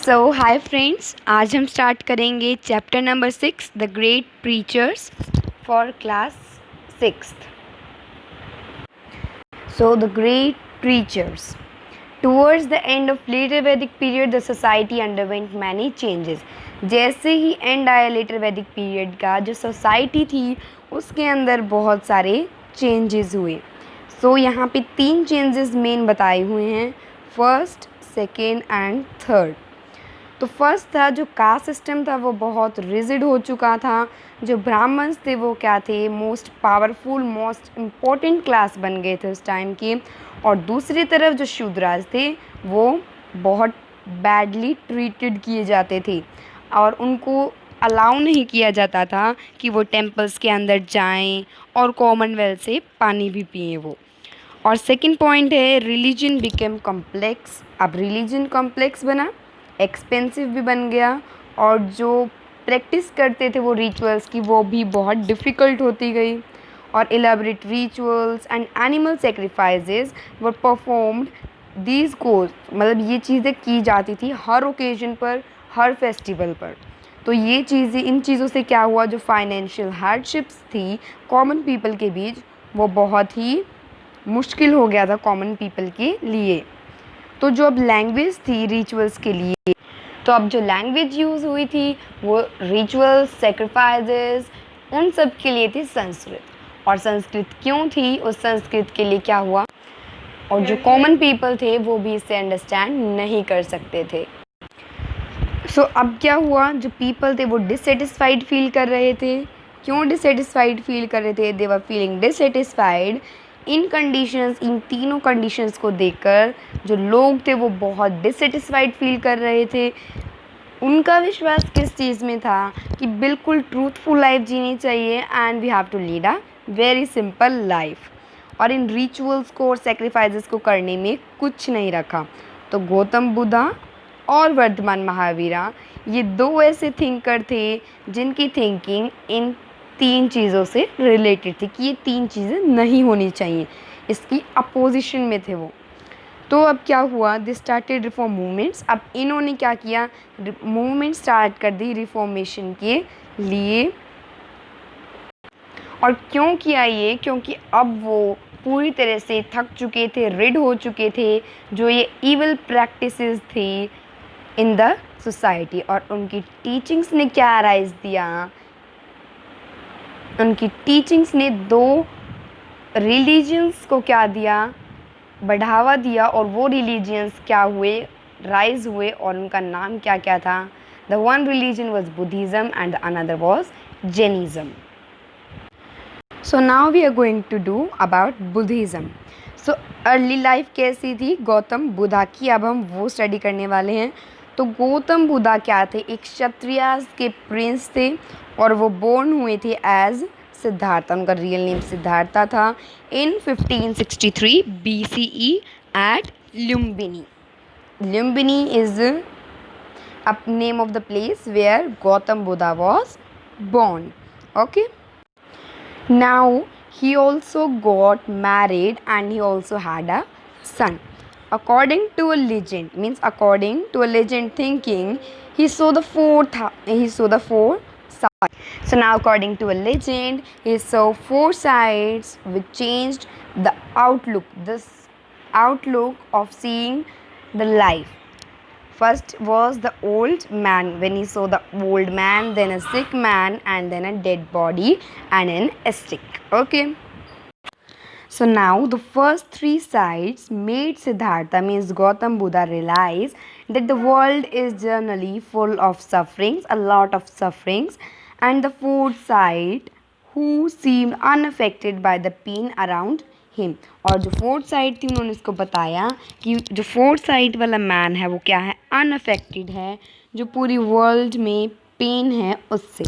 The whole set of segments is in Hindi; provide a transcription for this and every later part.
हाय फ्रेंड्स, आज हम स्टार्ट करेंगे chapter number 6 the great preachers for class 6th। The great preachers towards the end of later Vedic period the society underwent many changes. जैसे ही एंड आया लेटर वैदिक पीरियड का, जो सोसाइटी थी उसके अंदर बहुत सारे चेंजेस हुए। यहाँ पे 3 चेंजेस मेन बताए हुए हैं, फर्स्ट, सेकेंड एंड थर्ड। तो फर्स्ट था, जो कास्ट सिस्टम था वो बहुत रिजिड हो चुका था। जो ब्राह्मण्स थे वो क्या थे, most powerful, most important class बन गए थे उस टाइम के। और दूसरी तरफ जो शूद्राज थे वो बहुत बैडली ट्रीटेड किए जाते थे और उनको अलाउ नहीं किया जाता था कि वो टेम्पल्स के अंदर जाएं और कॉमनवेल्थ से पानी भी पिए वो। और सेकंड पॉइंट है, रिलीजन बिकेम कॉम्प्लेक्स। अब रिलीजन कॉम्प्लेक्स बना, एक्सपेंसिव भी बन गया, और जो प्रैक्टिस करते थे वो रिचुअल्स की वो भी बहुत डिफ़िकल्ट होती गई। और elaborate rituals and animal sacrifices were performed. These course मतलब ये चीज़ें की जाती थी हर ओकेजन पर, हर फेस्टिवल पर। तो ये चीज़ें, इन चीज़ों से क्या हुआ, जो फाइनेंशियल हार्डशिप्स थी कॉमन पीपल के बीच, वो बहुत ही मुश्किल हो गया था कॉमन पीपल के लिए। तो जो अब लैंग्वेज थी रिचुअल्स के लिए, तो अब जो लैंग्वेज यूज़ हुई थी वो रिचुअल्स, सेक्रीफाइसेस, उन सब के लिए थी संस्कृत। और संस्कृत क्यों थी, उस संस्कृत के लिए क्या हुआ, और जो कॉमन पीपल थे वो भी इसे अंडरस्टैंड नहीं कर सकते थे। अब क्या हुआ, जो पीपल थे वो डिससेटिस्फाइड फील कर रहे थे। क्यों डिससेटिस्फाइड फील कर रहे थे, they were feeling dissatisfied in conditions. इन तीनों कंडीशंस को देखकर जो लोग थे वो बहुत डिससेटिस्फाइड फील कर रहे थे। उनका विश्वास किस चीज़ में था कि बिल्कुल ट्रूथफुल लाइफ जीनी चाहिए and we have to lead a very simple life, और इन रिचुअल्स को और सेक्रीफाइसेस को करने में कुछ नहीं रखा। तो गौतम बुद्धा और वर्धमान महावीरा, ये दो ऐसे थिंकर थे जिनकी थिंकिंग इन 3 चीज़ों से रिलेटेड थी कि ये 3 चीज़ें नहीं होनी चाहिए, इसकी अपोजिशन में थे वो। तो अब क्या हुआ, दिस स्टार्टेड रिफॉर्म मूवमेंट्स। अब इन्होंने क्या किया, मूवमेंट स्टार्ट कर दी रिफॉर्मेशन के लिए। और क्यों किया ये, क्योंकि अब वो पूरी तरह से थक चुके थे, रिड हो चुके थे जो ये इविल प्रैक्टिसेस थी इन द सोसाइटी। और उनकी टीचिंग्स ने क्या राइज दिया, उनकी टीचिंग्स ने 2 रिलीजन्स को क्या दिया, बढ़ावा दिया। और वो रिलीजियंस क्या हुए, राइज हुए, और उनका नाम क्या क्या था। The one religion was Buddhism and the another was Jainism. So now we are going to do about Buddhism. Early life कैसी थी गौतम बुद्धा की, अब हम वो स्टडी करने वाले हैं। तो गौतम बुद्धा क्या थे, एक क्षत्रियास के प्रिंस थे, और वो बोर्न हुए थे एज सिद्धार्था। उनका रियल नेम सिद्धार्था था। In 1563 BCE at Lumbini. Lumbini is a name of the place where Gautam Buddha was born. Okay. Now he also got married and he also had a son. According to a legend, means according to a legend thinking, he saw the four sides. So now according to a legend, he saw 4 sides which changed the outlook, this outlook of seeing the life. First was the old man, when he saw the old man, then a sick man, and then a dead body and an stick. Okay. So now the first 3 sides made Siddhartha, means Gautam Buddha, realize that the world is generally full of sufferings, a lot of sufferings, and the 4th side who seemed unaffected by the pain around him. और जो 4th साइड थी उन्होंने इसको बताया कि जो 4th साइड वाला मैन है वो क्या है, अनअफेक्टेड है, जो पूरी वर्ल्ड में पेन है उससे।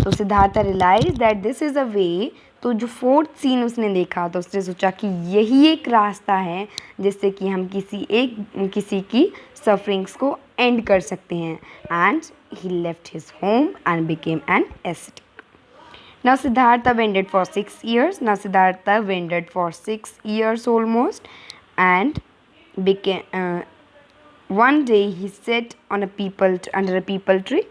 तो Siddhartha realise that this is a way. तो जो 4th सीन उसने देखा तो उसने सोचा कि यही एक रास्ता है जिससे कि हम किसी की सफरिंग्स को एंड कर सकते हैं। And he left his home and became an aesthetic. Now Siddhartha wandered for 6 years. almost, and One day he sat on a under a peepal tree.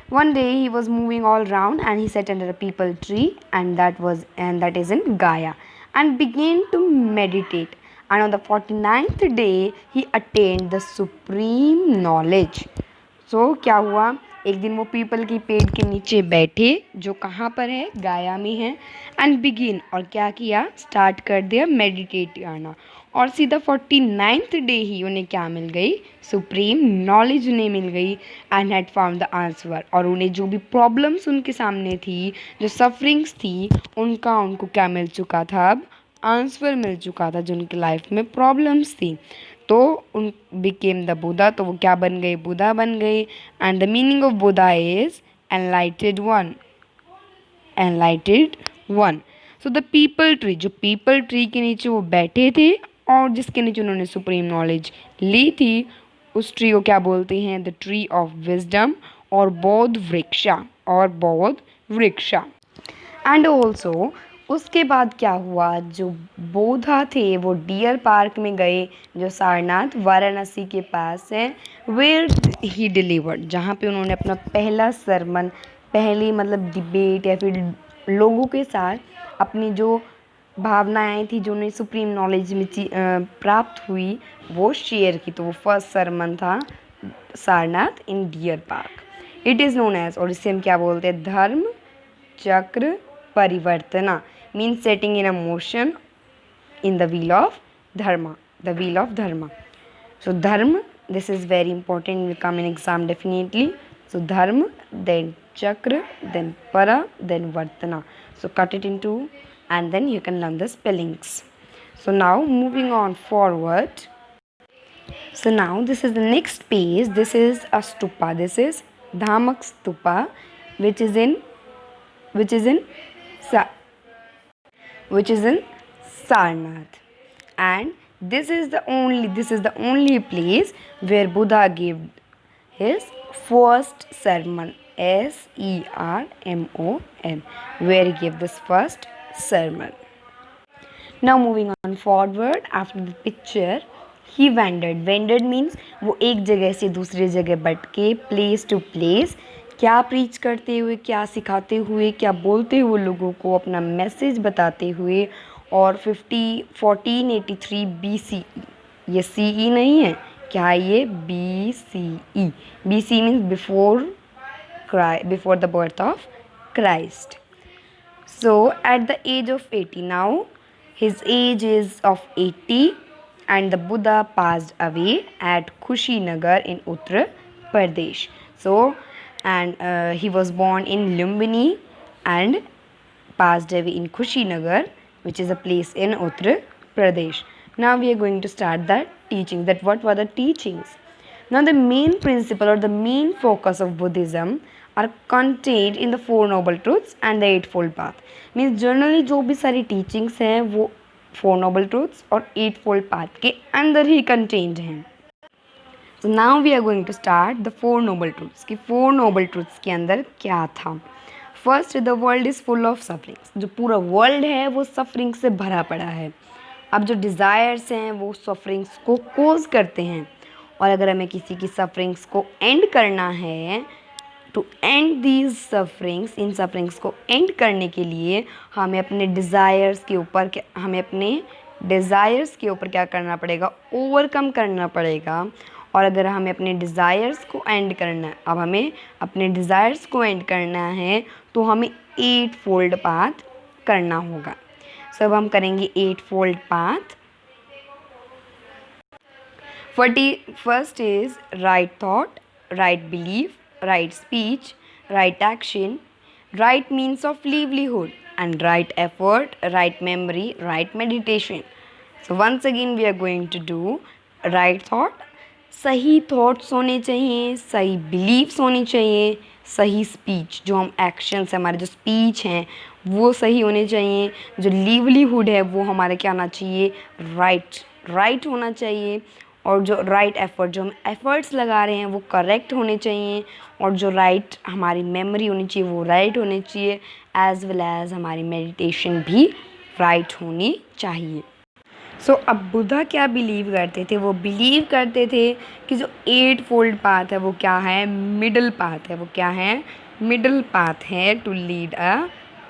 One day he was moving all round and he sat under a peepal tree, and that is in Gaya, and began to meditate. And on the 49th day he attained the supreme knowledge. So क्या हुआ, एक दिन वो पीपल की पेड़ के नीचे बैठे, जो कहाँ पर है, गाया में है, एंड बिगिन, और क्या किया, स्टार्ट कर दिया मेडिटेट करना, और सीधा 49th डे ही उन्हें क्या मिल गई, सुप्रीम नॉलेज उन्हें मिल गई, and had found the answer, और उन्हें जो भी प्रॉब्लम्स उनके सामने थी, जो सफरिंग्स थी, उनको क्या मिल चुका था, अब आंसर मिल चुका था, जो उनकी लाइफ में प्रॉब्लम्स थी, तो उन बिकेम द बुद्धा, तो वो क्या बन गए, बुद्धा बन गए, and the meaning of Buddha is एनलाइटेड one, एनलाइटेड one. So the people tree, जो पीपल ट्री के नीचे वो बैठे थे और जिसके नीचे उन्होंने सुप्रीम नॉलेज ली थी, उस ट्री को क्या बोलते हैं, द ट्री ऑफ विजडम, और बौद्ध वृक्षा, और बौद्ध वृक्षा। एंड ऑल्सो उसके बाद क्या हुआ, जो बोधा थे वो डियर पार्क में गए, जो सारनाथ वाराणसी के पास है, वेयर ही डिलीवर्ड, जहाँ पे उन्होंने अपना पहला सरमन, पहली मतलब डिबेट या फिर लोगों के साथ अपनी जो भावनाएं थी, जो उन्हें सुप्रीम नॉलेज में प्राप्त हुई, वो शेयर की, तो वो फर्स्ट सरमन था Sarnath in deer park. It is known as, और इसे हम क्या बोलते हैं, धर्म चक्र परिवर्तना, means setting in a motion in the wheel of dharma, the wheel of dharma. So dharma, this is very important, will come in exam definitely. So dharma, then chakra, then para, then vartana. So cut it into, and then you can learn the spellings. So now moving on forward. So now this is the next page. This is a stupa, this is Dhamak stupa, which is in Sarnath, and this is the only place where Buddha gave his first sermon, SERMON, where he gave this first sermon. Now moving on forward, after the picture he wandered means वो एक जगह से दूसरी जगह बढ़ के, प्लेस टू प्लेस, क्या प्रीच करते हुए, क्या सिखाते हुए, क्या बोलते हुए, लोगों को अपना मैसेज बताते हुए, और 1483 BCE, ये CE नहीं है, क्या ये BCE, BC means before the birth of Christ. So at the age of 80, now his age is of 80, and the Buddha passed away at Kushinagar in Uttar Pradesh. So and he was born in Lumbini and passed away in Kushinagar, which is a place in Uttar Pradesh. Now we are going to start the teaching, that what were the teachings. Now the main principle or the main focus of Buddhism are contained in the Four Noble Truths and the Eightfold Path. Means generally जो भी सारी teachings हैं वो Four Noble Truths और Eightfold Path के अंदर ही contained हैं. So now we are going to start the Four Noble Truths कि Four Noble Truths के अंदर क्या था. First, the world is full of sufferings. जो पूरा world है वो suffering से भरा पड़ा है. अब जो desires हैं वो sufferings को cause करते हैं, और अगर हमें किसी की sufferings को end करना है, टू एंड दीज सफरिंग्स, इन सफरिंग्स को एंड करने के लिए हमें अपने डिज़ायर्स के ऊपर क्या करना पड़ेगा, ओवरकम करना पड़ेगा. और अगर हमें अपने डिज़ायर्स को एंड करना है, अब हमें अपने डिज़ायर्स को एंड करना है तो हमें 8 फोल्ड पाथ करना होगा. सो अब हम करेंगे 8 fold path. First is right thought, right belief, right speech, right action, right means of livelihood, and right effort, right memory, right meditation. So once again we are going to do right thought. सही थॉट्स होने चाहिए, सही बिलीव्स होनी चाहिए, सही स्पीच, जो हम एक्शंस, हमारे जो स्पीच हैं वो सही होने चाहिए, जो लिवलीहुड है वो हमारे क्या होना चाहिए, राइट होना चाहिए, और जो राइट एफर्ट, जो हम एफर्ट्स लगा रहे हैं वो करेक्ट होने चाहिए, और जो राइट हमारी मेमोरी होनी चाहिए वो राइट होनी चाहिए, एज वेल एज हमारी मेडिटेशन भी राइट होनी चाहिए. अब बुद्धा क्या बिलीव करते थे? वो बिलीव करते थे कि जो 8 फोल्ड पाथ है वो क्या है? मिडल पाथ है। वो क्या है? मिडल पाथ है to lead a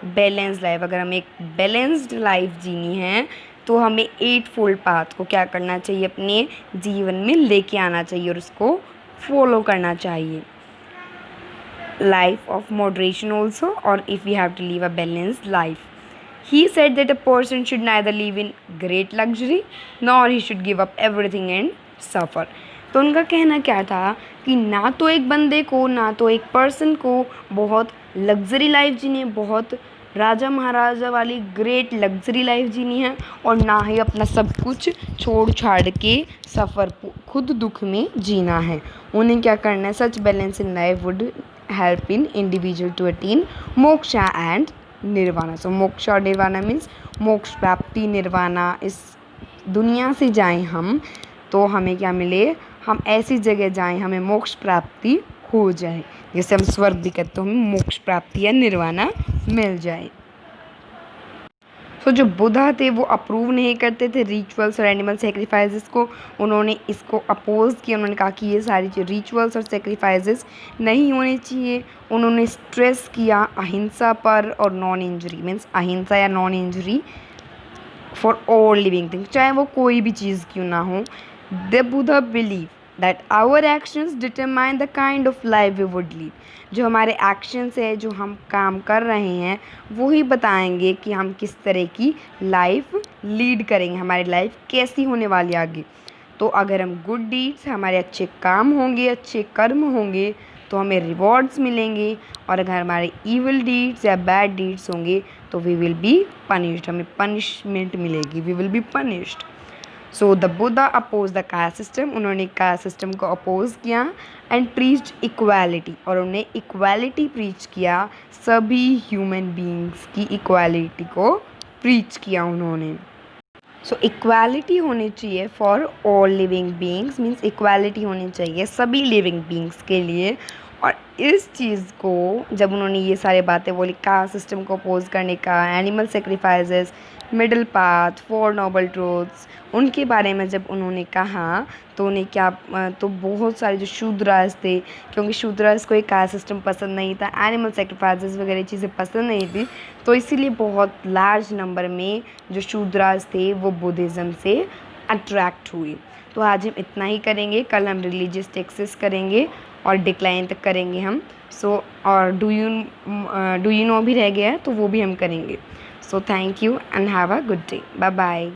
balance life. अगर हमें एक बैलेंस्ड लाइफ जीनी है तो हमें 8 फोल्ड पाथ को क्या करना चाहिए? अपने जीवन में लेके आना चाहिए और उसको फॉलो करना चाहिए। Life of moderation also, or if we have to live a balanced life. He said that a person should neither live in great luxury nor he should give up everything and suffer. तो उनका कहना क्या था कि ना तो एक बंदे को, ना तो एक पर्सन को बहुत लग्जरी लाइफ जीनी है, बहुत राजा महाराजा वाली ग्रेट लग्जरी लाइफ जीनी है, और ना ही अपना सब कुछ छोड़ छाड़ के सफ़र खुद दुख में जीना है। उन्हें क्या करना है? Such balance in life would help in individual to attain moksha and nirvana. So moksha और nirvana means मोक्ष प्राप्ति, निर्वाणा। इस दुनिया से जाएं हम तो हमें क्या मिले? हम ऐसी जगह जाएं हमें मोक्ष प्राप्ति हो जाए, जैसे हम स्वर्ग भी करते तो हमें मोक्ष प्राप्ति या निर्वाणा मिल जाए। जो बुद्धा थे वो अप्रूव नहीं करते थे रिचुअल्स और एनिमल सेक्रीफाइसेस को। उन्होंने इसको अपोज किया। उन्होंने कहा कि ये सारी रिचुअल्स और सेक्रीफाइसेस नहीं होने चाहिए। उन्होंने स्ट्रेस किया अहिंसा पर और नॉन इंजरी, मीन्स अहिंसा या non injury for all living things, चाहे वो कोई भी चीज़ क्यों ना हो। The Buddha believe that our actions determine the kind of life we would lead. जो हमारे एक्शंस है, जो हम काम कर रहे हैं, वो ही बताएंगे कि हम किस तरह की लाइफ लीड करेंगे, हमारी लाइफ कैसी होने वाली आगे। तो अगर हम गुड डीड्स, हमारे अच्छे काम होंगे, अच्छे कर्म होंगे तो हमें रिवॉर्ड्स मिलेंगे, और अगर हमारे ईविल डीड्स या बैड डीड्स होंगे तो वी विल बी पनिश्ड, हमें पनिशमेंट मिलेगी, we will be punished. So the Buddha oppose the caste system. उन्होंने कास्ट सिस्टम को अपोज किया एंड प्रीच्ड इक्वालिटी, और उन्होंने इक्वालिटी प्रीच किया, सभी ह्यूमन बीइंग्स की इक्वालिटी को प्रीच किया उन्होंने। सो इक्वालिटी होनी चाहिए for all living beings, means equality होनी चाहिए सभी लिविंग बीइंग्स के लिए। और इस चीज़ को जब उन्होंने ये सारी बातें बोली, कास्ट सिस्टम को अपोज करने का, animal sacrifices, middle path, 4 noble truths, उनके बारे में जब उन्होंने कहा तो उन्हें क्या, तो बहुत सारे जो शूद्रास थे, क्योंकि शूद्रास को एक कास्ट सिस्टम पसंद नहीं था, एनिमल सेक्रीफाइसेस वगैरह चीज़ें पसंद नहीं थी, तो इसीलिए बहुत लार्ज नंबर में जो शूद्रास थे वो बुद्धिज़्म से अट्रैक्ट हुए। तो आज हम इतना ही करेंगे, कल हम रिलीजियस टेक्सेस करेंगे और डिक्लाइन तक करेंगे हम। और डू यू नो भी रह गया है तो वो भी हम करेंगे। So thank you and have a good day. Bye bye.